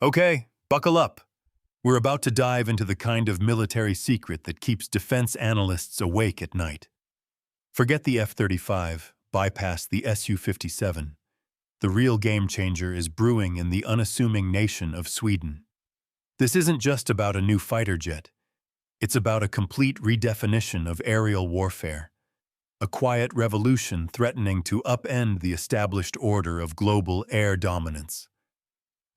Okay, buckle up. We're about to dive into the kind of military secret that keeps defense analysts awake at night. Forget the F-35, bypass the Su-57. The real game changer is brewing in the unassuming nation of Sweden. This isn't just about a new fighter jet. It's about a complete redefinition of aerial warfare, a quiet revolution threatening to upend the established order of global air dominance.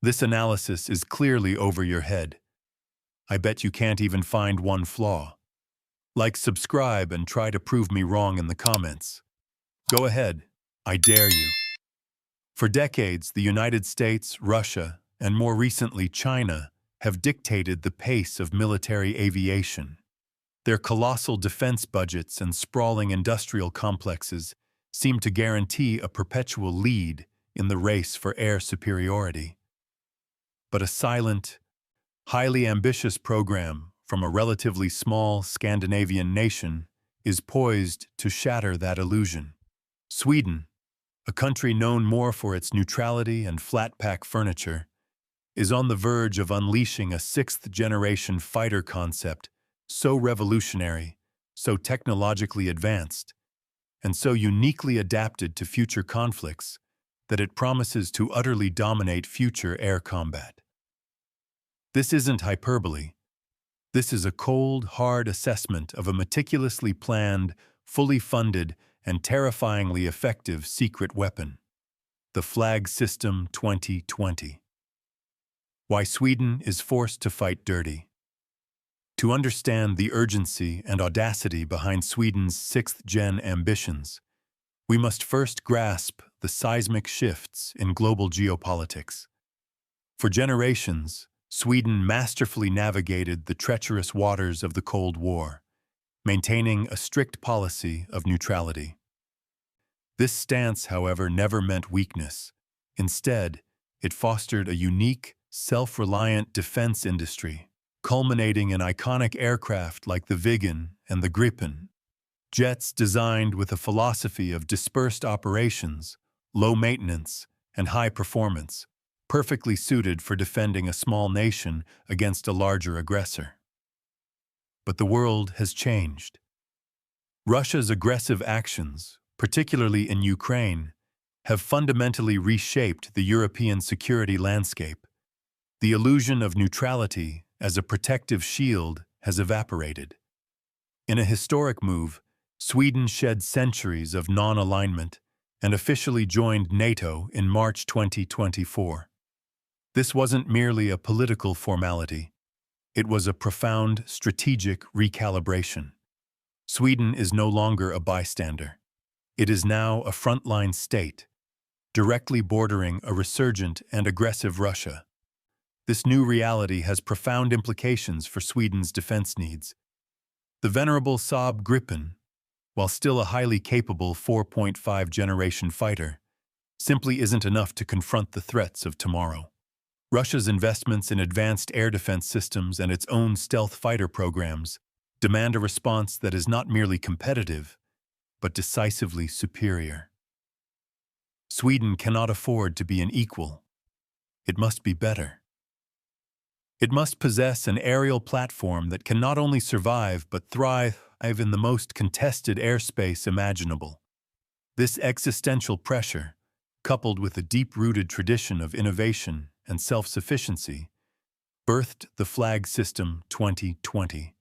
This analysis is clearly over your head. I bet you can't even find one flaw. Like, subscribe, and try to prove me wrong in the comments. Go ahead, I dare you. For decades, the United States, Russia, and more recently China have dictated the pace of military aviation. Their colossal defense budgets and sprawling industrial complexes seem to guarantee a perpetual lead in the race for air superiority. But a silent, highly ambitious program from a relatively small Scandinavian nation is poised to shatter that illusion. Sweden, a country known more for its neutrality and flat-pack furniture, is on the verge of unleashing a sixth-generation fighter concept so revolutionary, so technologically advanced, and so uniquely adapted to future conflicts that it promises to utterly dominate future air combat. This isn't hyperbole. This is a cold, hard assessment of a meticulously planned, fully funded, and terrifyingly effective secret weapon, the Flag System 2020. Why Sweden is forced to fight dirty. To understand the urgency and audacity behind Sweden's sixth-gen ambitions, we must first grasp the seismic shifts in global geopolitics. For generations, Sweden masterfully navigated the treacherous waters of the Cold War, maintaining a strict policy of neutrality. This stance, however, never meant weakness. Instead, it fostered a unique, self-reliant defense industry, culminating in iconic aircraft like the Viggen and the Gripen, jets designed with a philosophy of dispersed operations, low maintenance, and high performance, perfectly suited for defending a small nation against a larger aggressor. But the world has changed. Russia's aggressive actions, particularly in Ukraine, have fundamentally reshaped the European security landscape. The illusion of neutrality as a protective shield has evaporated. In a historic move, Sweden shed centuries of non-alignment and officially joined NATO in March 2024. This wasn't merely a political formality. It was a profound strategic recalibration. Sweden is no longer a bystander. It is now a frontline state, directly bordering a resurgent and aggressive Russia. This new reality has profound implications for Sweden's defense needs. The venerable Saab Gripen, while still a highly capable 4.5-generation fighter, simply isn't enough to confront the threats of tomorrow. Russia's investments in advanced air defense systems and its own stealth fighter programs demand a response that is not merely competitive, but decisively superior. Sweden cannot afford to be an equal. It must be better. It must possess an aerial platform that can not only survive but thrive in the most contested airspace imaginable. This existential pressure, coupled with a deep-rooted tradition of innovation and self-sufficiency, birthed the Flag System 2020.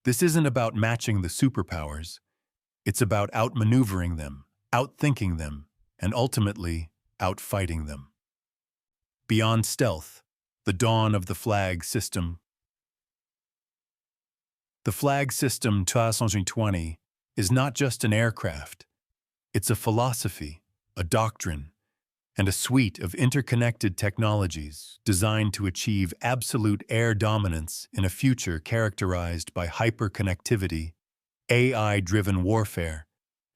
This isn't about matching the superpowers. It's about outmaneuvering them, outthinking them, and ultimately outfighting them. Beyond stealth, the dawn of the Flag System. The Flag System 2020 is not just an aircraft. It's a philosophy, a doctrine, and a suite of interconnected technologies designed to achieve absolute air dominance in a future characterized by hyperconnectivity, AI-driven warfare,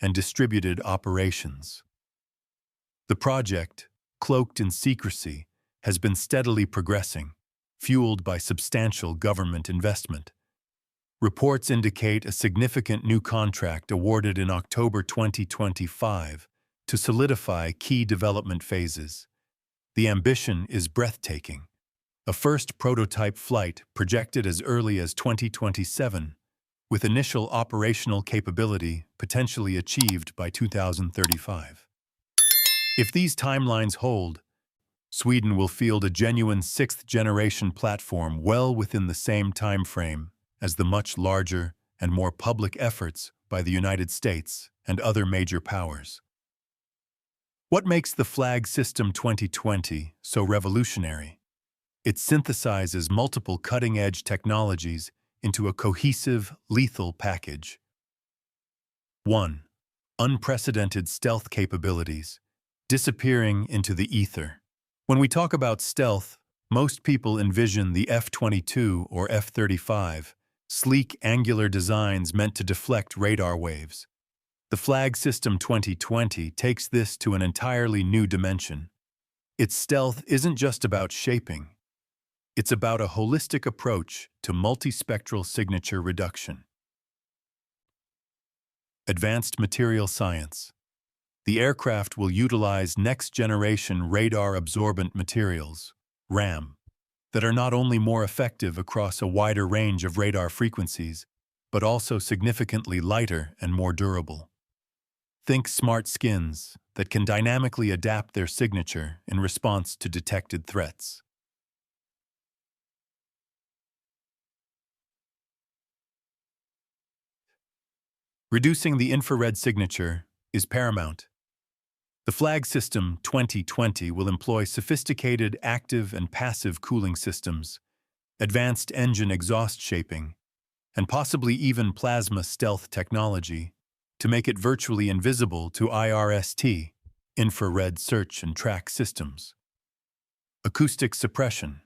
and distributed operations. The project, cloaked in secrecy, has been steadily progressing, fueled by substantial government investment. Reports indicate a significant new contract awarded in October 2025 to solidify key development phases. The ambition is breathtaking: a first prototype flight projected as early as 2027, with initial operational capability potentially achieved by 2035. If these timelines hold, Sweden will field a genuine sixth-generation platform well within the same time frame as the much larger and more public efforts by the United States and other major powers. What makes the Flag System 2020 so revolutionary? It synthesizes multiple cutting-edge technologies into a cohesive, lethal package. 1. Unprecedented stealth capabilities, disappearing into the ether. When we talk about stealth, most people envision the F-22 or F-35, sleek, angular designs meant to deflect radar waves. The Flag System 2020 takes this to an entirely new dimension. Its stealth isn't just about shaping. It's about a holistic approach to multispectral signature reduction. Advanced material science. The aircraft will utilize next-generation radar-absorbent materials, RAM, that are not only more effective across a wider range of radar frequencies, but also significantly lighter and more durable. Think smart skins that can dynamically adapt their signature in response to detected threats. Reducing the infrared signature is paramount. The Flag System 2020 will employ sophisticated active and passive cooling systems, advanced engine exhaust shaping, and possibly even plasma stealth technology to make it virtually invisible to IRST, infrared search and track systems. Acoustic suppression.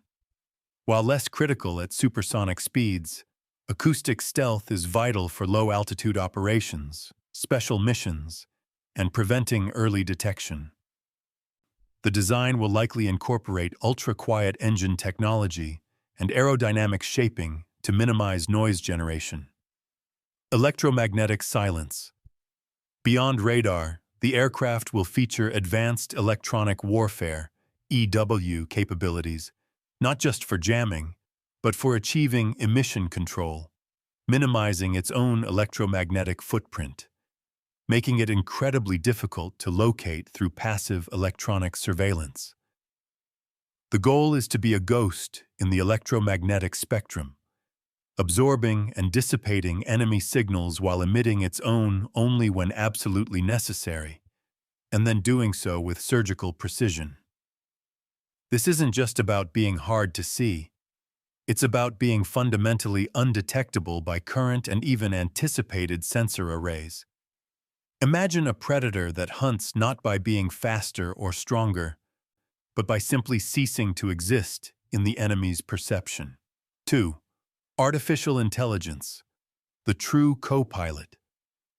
While less critical at supersonic speeds, acoustic stealth is vital for low-altitude operations, special missions, and preventing early detection. The design will likely incorporate ultra-quiet engine technology and aerodynamic shaping to minimize noise generation. Electromagnetic silence. Beyond radar, the aircraft will feature advanced electronic warfare, EW capabilities, not just for jamming, but for achieving emission control, minimizing its own electromagnetic footprint, making it incredibly difficult to locate through passive electronic surveillance. The goal is to be a ghost in the electromagnetic spectrum, absorbing and dissipating enemy signals while emitting its own only when absolutely necessary, and then doing so with surgical precision. This isn't just about being hard to see. It's about being fundamentally undetectable by current and even anticipated sensor arrays. Imagine a predator that hunts not by being faster or stronger, but by simply ceasing to exist in the enemy's perception. 2. Artificial intelligence, the true co-pilot.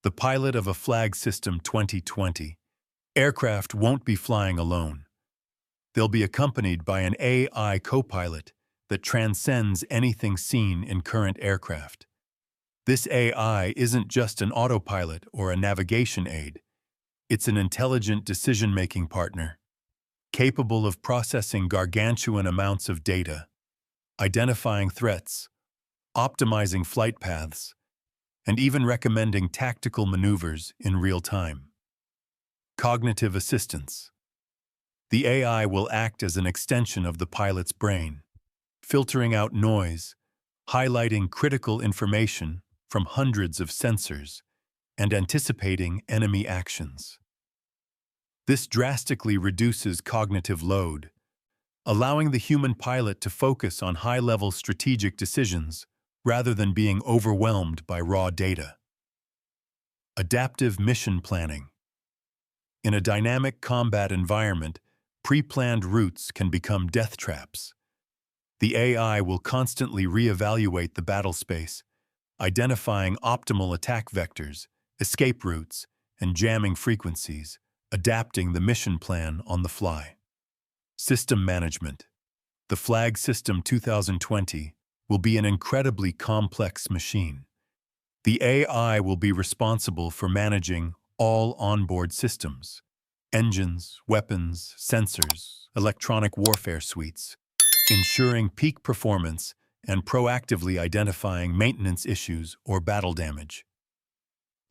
The pilot of a Flag System 2020. Aircraft won't be flying alone. They'll be accompanied by an AI co-pilot that transcends anything seen in current aircraft. This AI isn't just an autopilot or a navigation aid. It's an intelligent decision-making partner, capable of processing gargantuan amounts of data, identifying threats, optimizing flight paths, and even recommending tactical maneuvers in real time. Cognitive assistance. The AI will act as an extension of the pilot's brain, filtering out noise, highlighting critical information from hundreds of sensors, and anticipating enemy actions. This drastically reduces cognitive load, allowing the human pilot to focus on high-level strategic decisions rather than being overwhelmed by raw data. Adaptive mission planning. In a dynamic combat environment, pre-planned routes can become death traps. The AI will constantly reevaluate the battle space, identifying optimal attack vectors, escape routes, and jamming frequencies, adapting the mission plan on the fly. System management. The Flag System 2020 will be an incredibly complex machine. The AI will be responsible for managing all onboard systems, engines, weapons, sensors, electronic warfare suites. ensuring peak performance and proactively identifying maintenance issues or battle damage.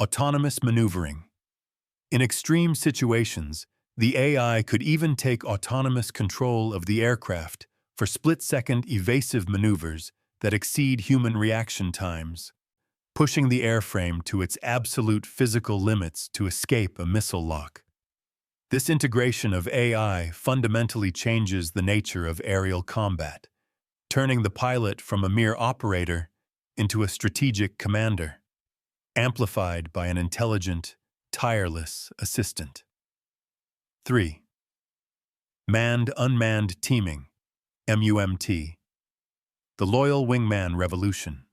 Autonomous maneuvering. In extreme situations, the AI could even take autonomous control of the aircraft for split-second evasive maneuvers that exceed human reaction times, pushing the airframe to its absolute physical limits to escape a missile lock. This integration of AI fundamentally changes the nature of aerial combat, turning the pilot from a mere operator into a strategic commander, amplified by an intelligent, tireless assistant. 3. Manned-unmanned teaming, MUMT. The loyal wingman revolution.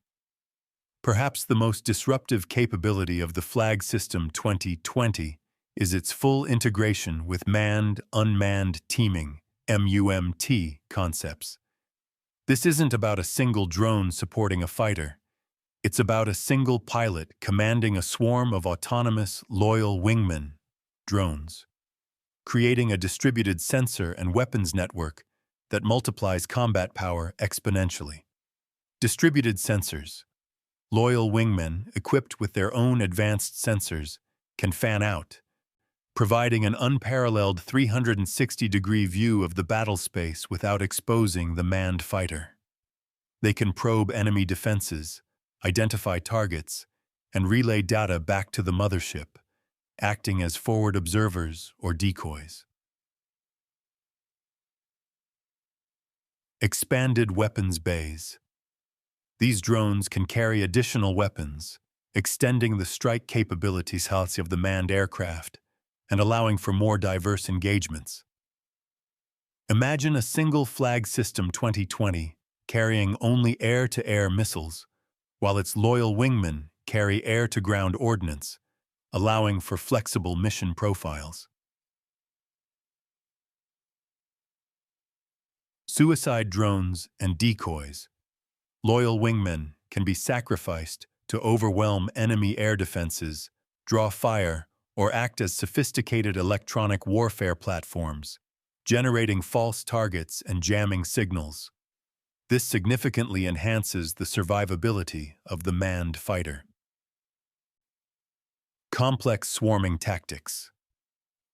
Perhaps the most disruptive capability of the Flag System 2020 is its full integration with manned-unmanned teaming, MUMT, concepts. This isn't about a single drone supporting a fighter. It's about a single pilot commanding a swarm of autonomous, loyal wingmen, drones, creating a distributed sensor and weapons network that multiplies combat power exponentially. Distributed sensors. Loyal wingmen, equipped with their own advanced sensors, can fan out, providing an unparalleled 360-degree view of the battle space without exposing the manned fighter. They can probe enemy defenses, identify targets, and relay data back to the mothership, acting as forward observers or decoys. Expanded weapons bays. These drones can carry additional weapons, extending the strike capabilities of the manned aircraft and allowing for more diverse engagements. Imagine a single Flag System 2020 carrying only air-to-air missiles, while its loyal wingmen carry air-to-ground ordnance, allowing for flexible mission profiles. Suicide drones and decoys. Loyal wingmen can be sacrificed to overwhelm enemy air defenses, draw fire, or act as sophisticated electronic warfare platforms, generating false targets and jamming signals. This significantly enhances the survivability of the manned fighter. Complex swarming tactics.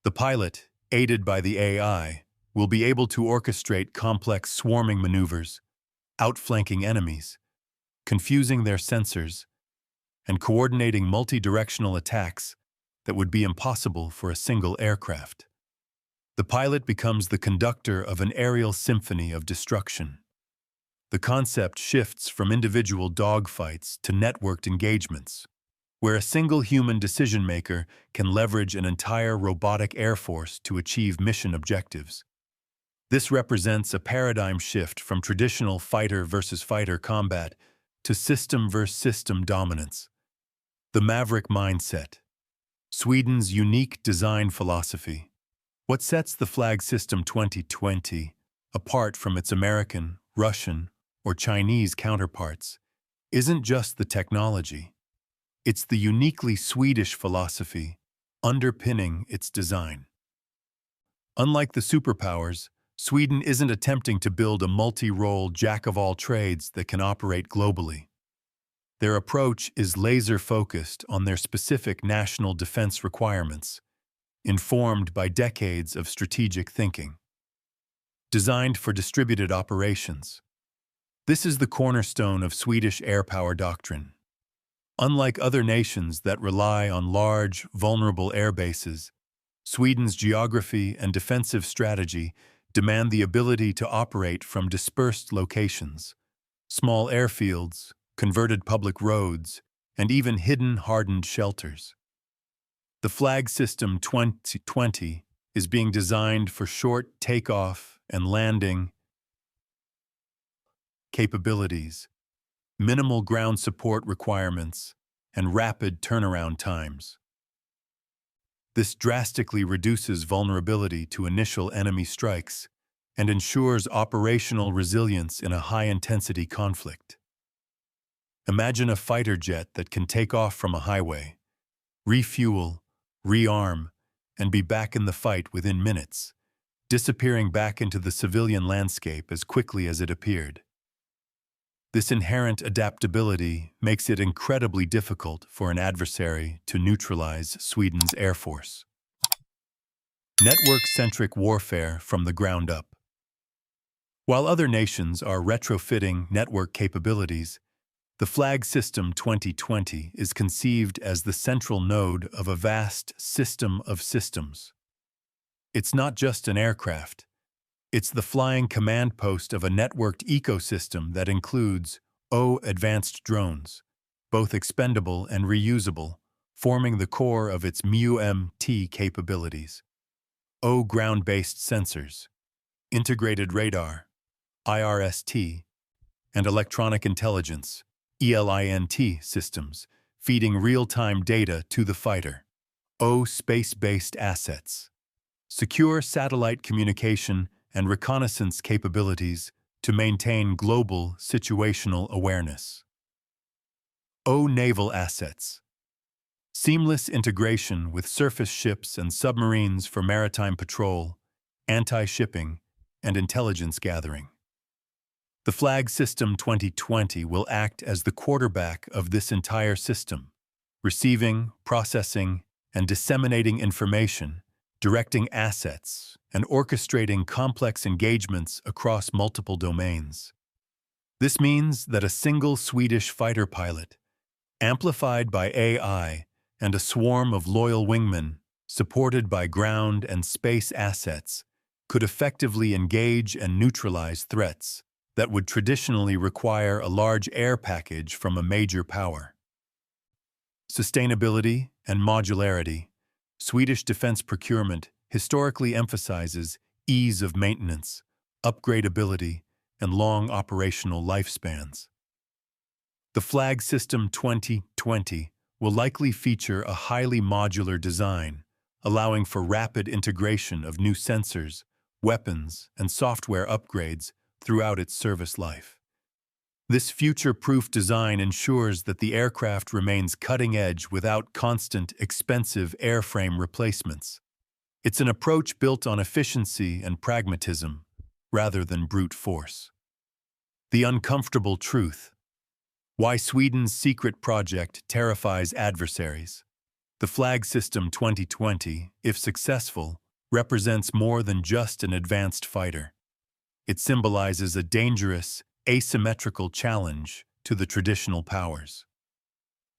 The pilot, aided by the AI, will be able to orchestrate complex swarming maneuvers, outflanking enemies, confusing their sensors, and coordinating multi-directional attacks that would be impossible for a single aircraft. The pilot becomes the conductor of an aerial symphony of destruction. The concept shifts from individual dogfights to networked engagements, where a single human decision-maker can leverage an entire robotic air force to achieve mission objectives. This represents a paradigm shift from traditional fighter-versus-fighter combat to system-versus-system dominance. The Maverick mindset. Sweden's unique design philosophy. What sets the Flag System 2020 apart from its American, Russian, or Chinese counterparts isn't just the technology. It's the uniquely Swedish philosophy underpinning its design. Unlike the superpowers, Sweden isn't attempting to build a multi-role jack-of-all-trades that can operate globally. Their approach is laser-focused on their specific national defense requirements, informed by decades of strategic thinking. Designed for distributed operations. This is the cornerstone of Swedish air power doctrine. Unlike other nations that rely on large, vulnerable air bases, Sweden's geography and defensive strategy demand the ability to operate from dispersed locations, small airfields, converted public roads, and even hidden hardened shelters. The Flag System 2020 is being designed for short takeoff and landing capabilities, minimal ground support requirements, and rapid turnaround times. This drastically reduces vulnerability to initial enemy strikes and ensures operational resilience in a high-intensity conflict. Imagine a fighter jet that can take off from a highway, refuel, rearm, and be back in the fight within minutes, disappearing back into the civilian landscape as quickly as it appeared. This inherent adaptability makes it incredibly difficult for an adversary to neutralize Sweden's air force. Network-centric warfare from the ground up. While other nations are retrofitting network capabilities, the Flag System 2020 is conceived as the central node of a vast system of systems. It's not just an aircraft. It's the flying command post of a networked ecosystem that includes advanced drones, both expendable and reusable, forming the core of its MUMT capabilities. Ground-based sensors, integrated radar, IRST, and electronic intelligence, ELINT systems, feeding real-time data to the fighter. Space-based assets, secure satellite communication and reconnaissance capabilities to maintain global situational awareness. Naval assets, seamless integration with surface ships and submarines for maritime patrol, anti-shipping, and intelligence gathering. The Flag System 2020 will act as the quarterback of this entire system, receiving, processing, and disseminating information, directing assets, and orchestrating complex engagements across multiple domains. This means that a single Swedish fighter pilot, amplified by AI, and a swarm of loyal wingmen, supported by ground and space assets, could effectively engage and neutralize threats that would traditionally require a large air package from a major power. Sustainability and modularity. Swedish defense procurement historically emphasizes ease of maintenance, upgradability, and long operational lifespans. The Flag System 2020 will likely feature a highly modular design, allowing for rapid integration of new sensors, weapons, and software upgrades throughout its service life. This future-proof design ensures that the aircraft remains cutting-edge without constant, expensive airframe replacements. It's an approach built on efficiency and pragmatism, rather than brute force. The uncomfortable truth. Why Sweden's secret project terrifies adversaries. The Flag System 2020, if successful, represents more than just an advanced fighter. It symbolizes a dangerous, asymmetrical challenge to the traditional powers.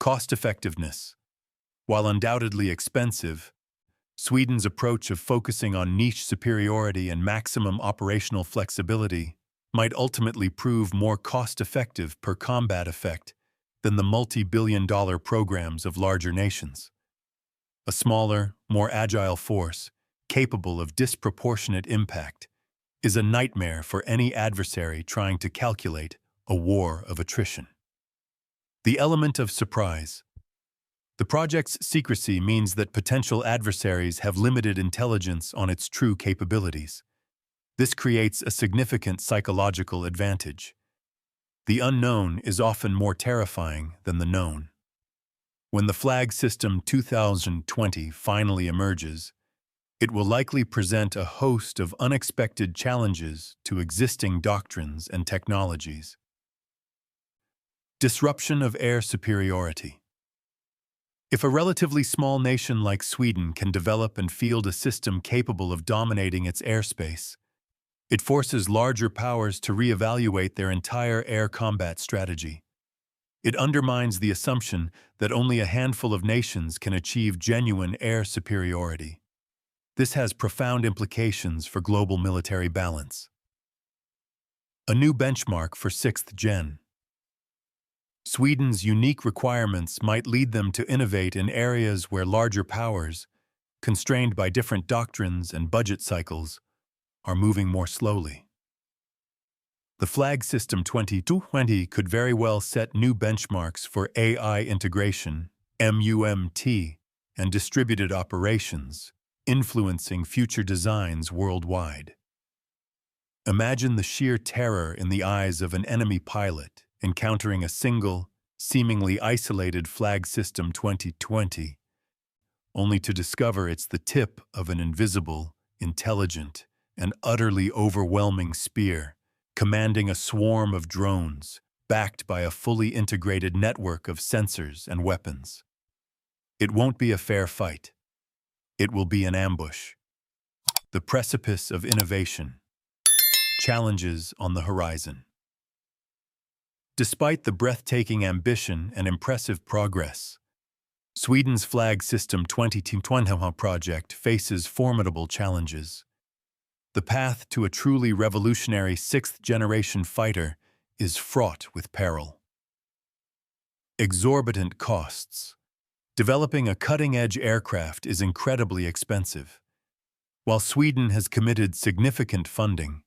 Cost-effectiveness. While undoubtedly expensive, Sweden's approach of focusing on niche superiority and maximum operational flexibility might ultimately prove more cost-effective per combat effect than the multi-billion-dollar programs of larger nations. A smaller, more agile force, capable of disproportionate impact, is a nightmare for any adversary trying to calculate a war of attrition. The element of surprise. The project's secrecy means that potential adversaries have limited intelligence on its true capabilities. This creates a significant psychological advantage. The unknown is often more terrifying than the known. When the Flag System 2020 finally emerges, it will likely present a host of unexpected challenges to existing doctrines and technologies. Disruption of air superiority. If a relatively small nation like Sweden can develop and field a system capable of dominating its airspace, it forces larger powers to reevaluate their entire air combat strategy. It undermines the assumption that only a handful of nations can achieve genuine air superiority. This has profound implications for global military balance. A new benchmark for 6th Gen. Sweden's unique requirements might lead them to innovate in areas where larger powers, constrained by different doctrines and budget cycles, are moving more slowly. The Flag System 2020 could very well set new benchmarks for AI integration, MUMT, and distributed operations, influencing future designs worldwide. Imagine the sheer terror in the eyes of an enemy pilot encountering a single, seemingly isolated Flag System 2020, only to discover it's the tip of an invisible, intelligent, an utterly overwhelming spear, commanding a swarm of drones, backed by a fully integrated network of sensors and weapons. It won't be a fair fight. It will be an ambush. The precipice of innovation. Challenges on the horizon. Despite the breathtaking ambition and impressive progress, Sweden's flag system 2020 project faces formidable challenges. The path to a truly revolutionary sixth-generation fighter is fraught with peril. Exorbitant costs. Developing a cutting-edge aircraft is incredibly expensive. While Sweden has committed significant funding,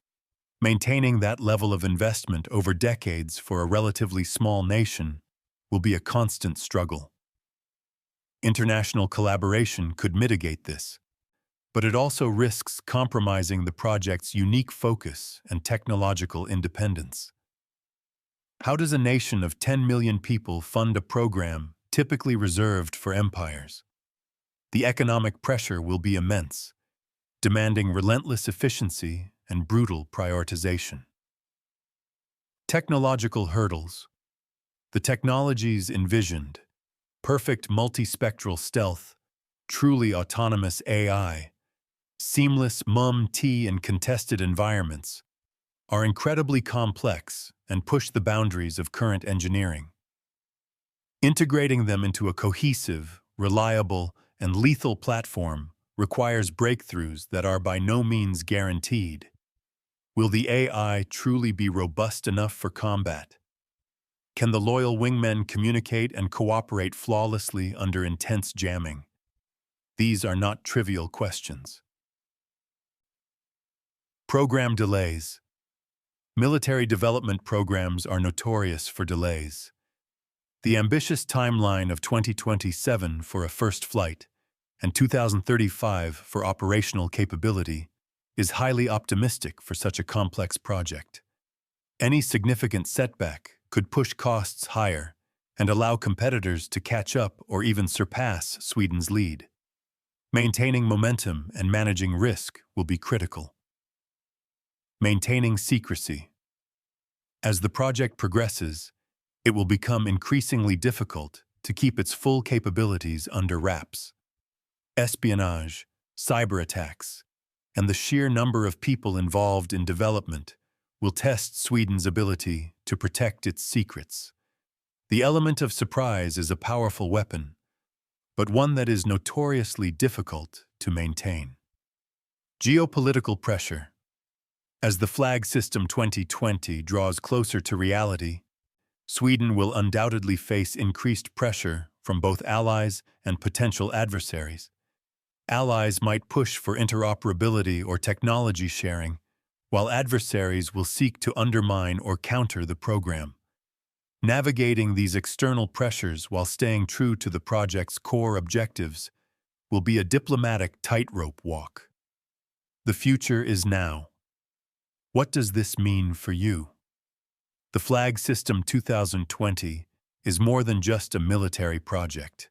maintaining that level of investment over decades for a relatively small nation will be a constant struggle. International collaboration could mitigate this, but it also risks compromising the project's unique focus and technological independence. How does a nation of 10 million people fund a program typically reserved for empires? The economic pressure will be immense, demanding relentless efficiency and brutal prioritization. Technological hurdles. The technologies envisioned, perfect multispectral stealth, truly autonomous AI, seamless MUM-T and contested environments, are incredibly complex and push the boundaries of current engineering. Integrating them into a cohesive, reliable, and lethal platform requires breakthroughs that are by no means guaranteed. Will the AI truly be robust enough for combat? Can the loyal wingmen communicate and cooperate flawlessly under intense jamming? These are not trivial questions. Program delays. Military development programs are notorious for delays. The ambitious timeline of 2027 for a first flight and 2035 for operational capability is highly optimistic for such a complex project. Any significant setback could push costs higher and allow competitors to catch up or even surpass Sweden's lead. Maintaining momentum and managing risk will be critical. Maintaining secrecy. As the project progresses, it will become increasingly difficult to keep its full capabilities under wraps. Espionage, cyber attacks, and the sheer number of people involved in development will test Sweden's ability to protect its secrets. The element of surprise is a powerful weapon, but one that is notoriously difficult to maintain. Geopolitical pressure. As the flag system 2020 draws closer to reality, Sweden will undoubtedly face increased pressure from both allies and potential adversaries. Allies might push for interoperability or technology sharing, while adversaries will seek to undermine or counter the program. Navigating these external pressures while staying true to the project's core objectives will be a diplomatic tightrope walk. The future is now. What does this mean for you? The Flag System 2020 is more than just a military project.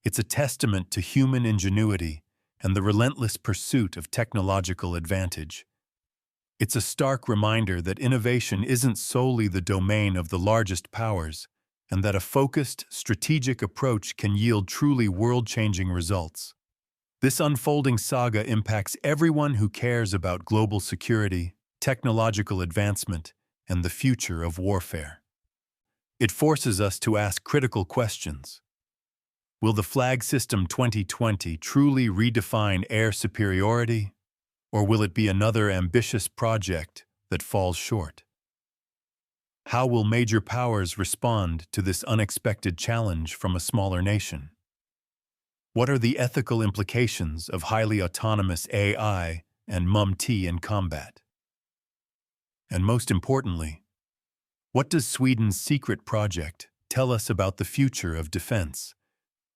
It's a testament to human ingenuity and the relentless pursuit of technological advantage. It's a stark reminder that innovation isn't solely the domain of the largest powers, and that a focused, strategic approach can yield truly world-changing results. This unfolding saga impacts everyone who cares about global security, technological advancement, and the future of warfare. It forces us to ask critical questions. Will the Flag System 2020 truly redefine air superiority, or will it be another ambitious project that falls short? How will major powers respond to this unexpected challenge from a smaller nation? What are the ethical implications of highly autonomous AI and MUM-T in combat? And most importantly, what does Sweden's secret project tell us about the future of defense,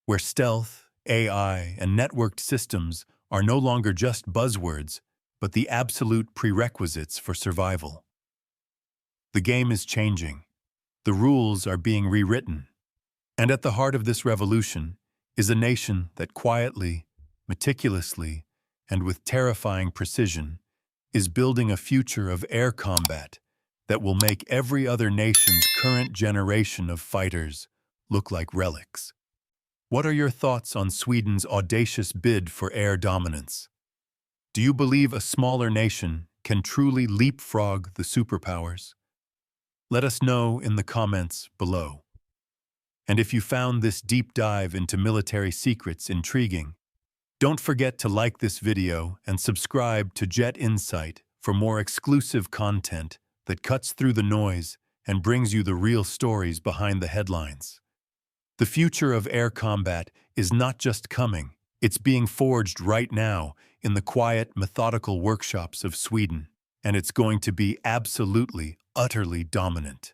where stealth, AI, and networked systems are no longer just buzzwords, but the absolute prerequisites for survival? The game is changing. The rules are being rewritten. And at the heart of this revolution is a nation that quietly, meticulously, and with terrifying precision is building a future of air combat that will make every other nation's current generation of fighters look like relics. What are your thoughts on Sweden's audacious bid for air dominance? Do you believe a smaller nation can truly leapfrog the superpowers? Let us know in the comments below. And if you found this deep dive into military secrets intriguing, don't forget to like this video and subscribe to Jet Insight for more exclusive content that cuts through the noise and brings you the real stories behind the headlines. The future of air combat is not just coming, it's being forged right now in the quiet, methodical workshops of Sweden, and it's going to be absolutely, utterly dominant.